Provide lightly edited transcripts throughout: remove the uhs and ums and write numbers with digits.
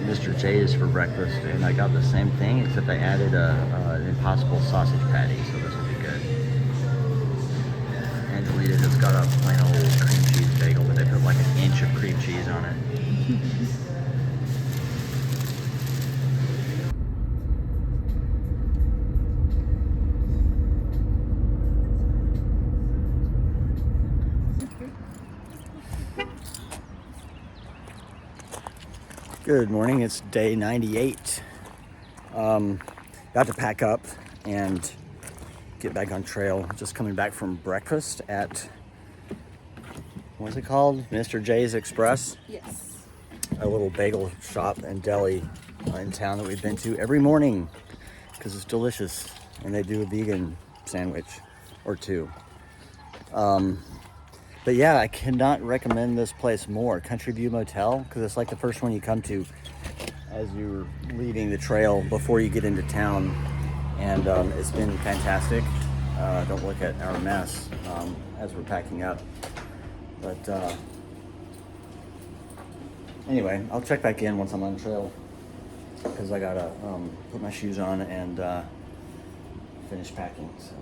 Mr. J's for breakfast, and I got the same thing, except I added an Impossible sausage patty, so this will be good. Angelina just got a plain old cream cheese bagel, but they put like an inch of cream cheese on it. Good morning, it's day 98. Got to pack up and get back on trail. Just coming back from breakfast at, what's it called? Mr. J's Express? Yes. A little bagel shop and deli in town that we've been to every morning because it's delicious. And they do a vegan sandwich or two. But yeah, I cannot recommend this place more. Country View Motel, because it's like the first one you come to as you're leaving the trail before you get into town. And it's been fantastic. Don't look at our mess as we're packing up. But anyway, I'll check back in once I'm on trail because I gotta put my shoes on and finish packing. So.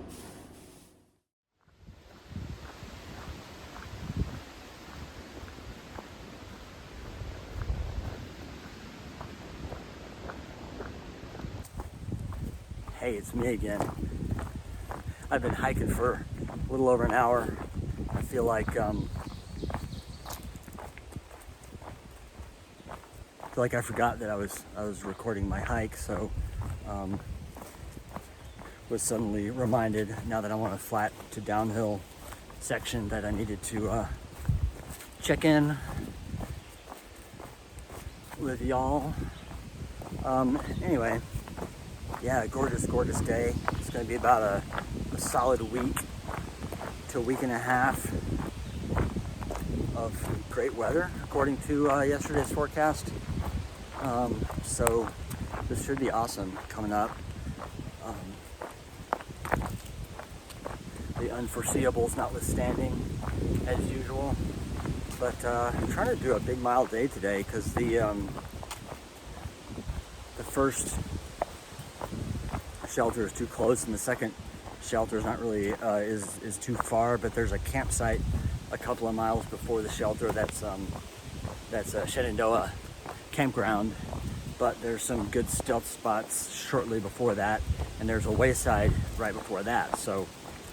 Hey, it's me again. I've been hiking for a little over an hour. I feel like I forgot that I was recording my hike, so was suddenly reminded now that I'm on a flat to downhill section that I needed to check in with y'all. Anyway. Yeah, gorgeous day. It's going to be about a solid week to a week and a half of great weather, according to yesterday's forecast. So this should be awesome coming up. The unforeseeables notwithstanding, as usual. But I'm trying to do a big mile day today because the first shelter is too close and the second shelter is not really is too far, but there's a campsite a couple of miles before the shelter that's a Shenandoah campground, but there's some good stealth spots shortly before that, and there's a wayside right before that, so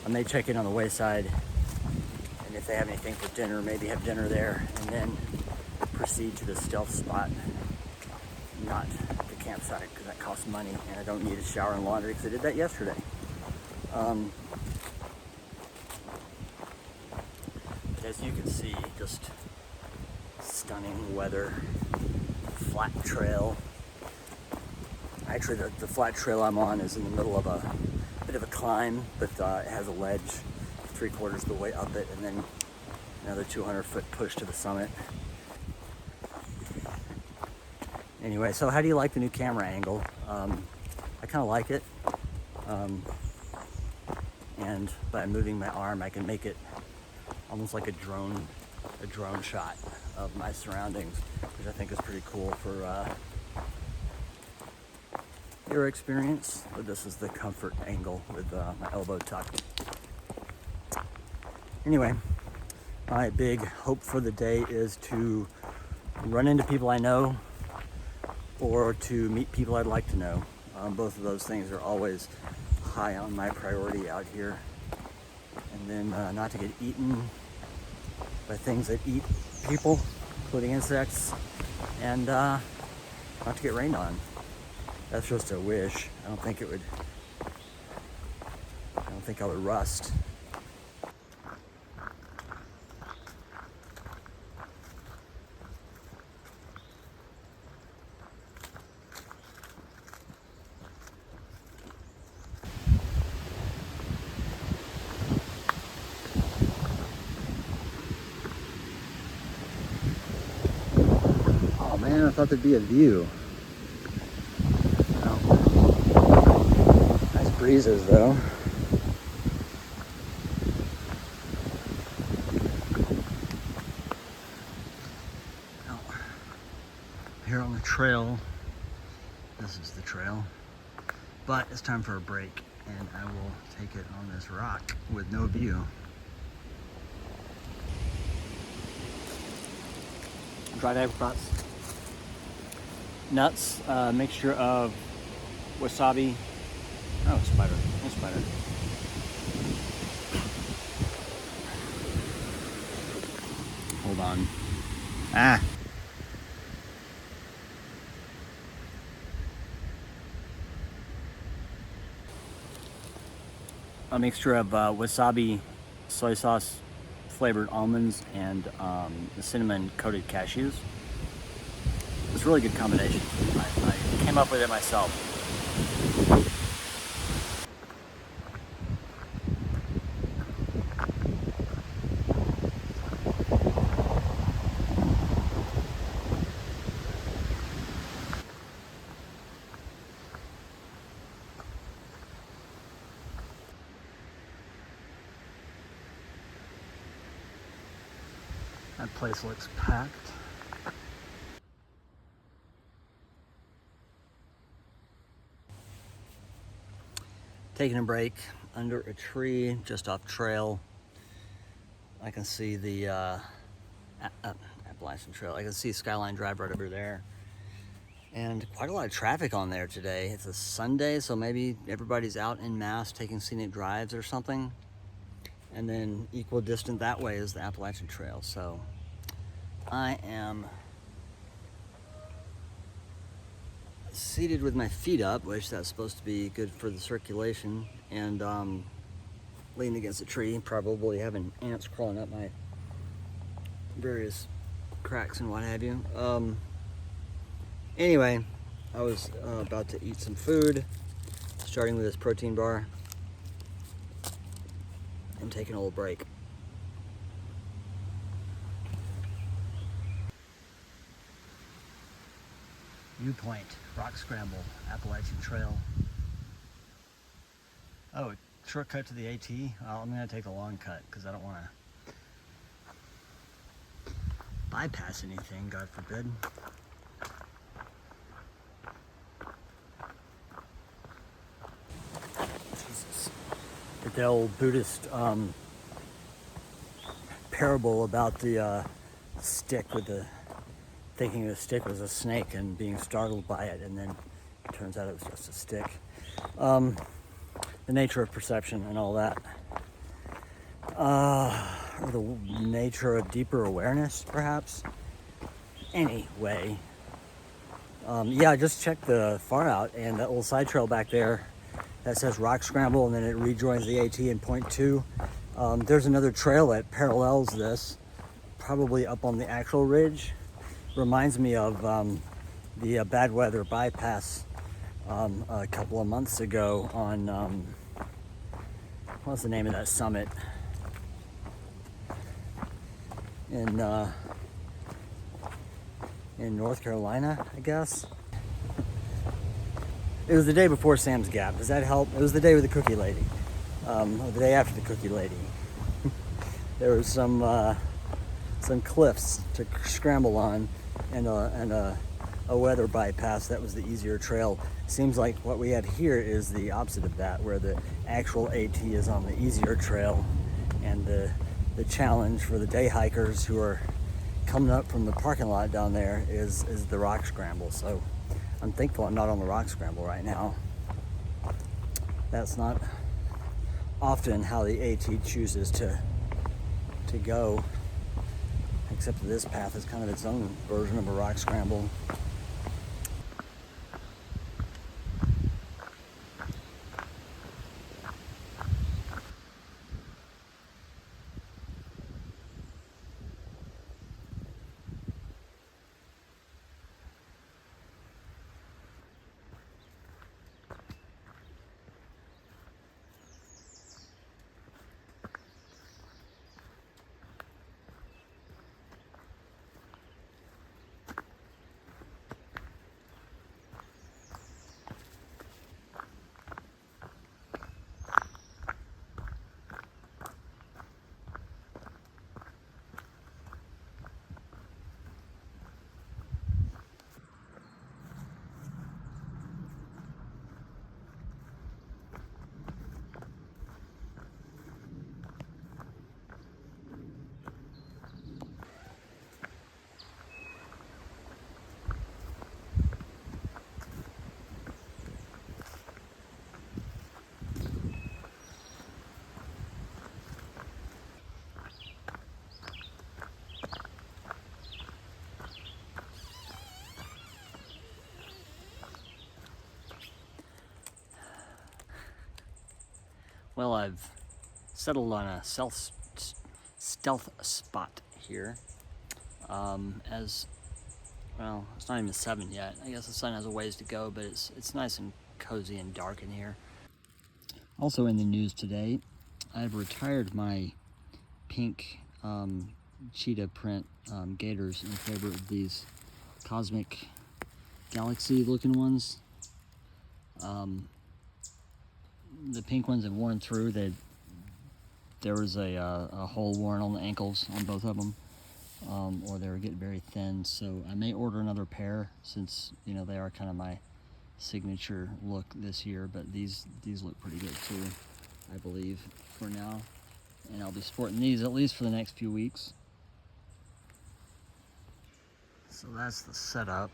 I may check in on the wayside, and if they have anything for dinner, maybe have dinner there and then proceed to the stealth spot, not the campsite, because that costs money and I don't need a shower and laundry because I did that yesterday. But as you can see, just stunning weather, flat trail. Actually, the flat trail I'm on is in the middle of a bit of a climb, but it has a ledge 3/4 of the way up it, and then another 200-foot push to the summit. Anyway, so how do you like the new camera angle? I kind of like it. And by moving my arm, I can make it almost like a drone shot of my surroundings, which I think is pretty cool for your experience. But this is the comfort angle with my elbow tucked. Anyway, my big hope for the day is to run into people I know or to meet people I'd like to know. Both of those things are always high on my priority out here. And then not to get eaten by things that eat people, including insects, and not to get rained on. That's just a wish. I don't think I would rust. Oh man, I thought there'd be a view. Oh. Nice breezes though. Oh. Here on the trail. This is the trail. But it's time for a break, and I will take it on this rock with no view. Dried apricots. Nuts, mixture of wasabi. Oh, spider. No spider. Hold on. Ah. A mixture of wasabi, soy sauce flavored almonds, and the cinnamon coated cashews. It's a really good combination. I came up with it myself. That place looks packed. Taking a break under a tree just off trail. I can see the Appalachian Trail. I can see Skyline Drive right over there. And quite a lot of traffic on there today. It's a Sunday, so maybe everybody's out en masse taking scenic drives or something. And then equal distant that way is the Appalachian Trail. So I am seated with my feet up, which that's supposed to be good for the circulation, and leaning against a tree, probably having ants crawling up my various cracks and what have you. Anyway, I was about to eat some food, starting with this protein bar and taking a little break. Viewpoint, rock scramble, Appalachian Trail. Oh, shortcut to the AT? Well, I'm gonna take the long cut because I don't wanna bypass anything, God forbid. Jesus. Like the old Buddhist parable about the stick with the, thinking the stick was a snake and being startled by it, and then it turns out it was just a stick. The nature of perception and all that. Or the nature of deeper awareness, perhaps. Anyway, yeah, I just checked the far out, and that little side trail back there that says rock scramble, and then it rejoins the AT in point 2. There's another trail that parallels this, probably up on the actual ridge. Reminds me of the bad weather bypass a couple of months ago on what's the name of that summit in North Carolina, I guess. It was the day before Sam's Gap. Does that help? It was the day with the cookie lady, or the day after the cookie lady. There was some cliffs to scramble on, and a weather bypass that was the easier trail. Seems like what we have here is the opposite of that, where the actual AT is on the easier trail, and the challenge for the day hikers who are coming up from the parking lot down there is the rock scramble. So I'm thankful I'm not on the rock scramble right now. That's not often how the AT chooses to go, except that this path is kind of its own version of a rock scramble. Well, I've settled on a stealth spot here. As well, it's not even 7 yet. I guess the sun has a ways to go, but it's nice and cozy and dark in here. Also in the news today, I've retired my pink cheetah print gaiters in favor of these cosmic galaxy looking ones. The pink ones have worn through. There was a hole worn on the ankles on both of them, or they were getting very thin. So I may order another pair since, you know, they are kind of my signature look this year. But these look pretty good too, I believe, for now. And I'll be sporting these at least for the next few weeks. So that's the setup.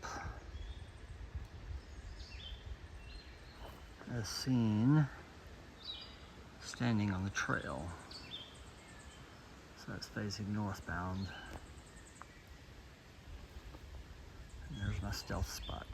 As seen standing on the trail. So that's facing northbound. And there's my stealth spot.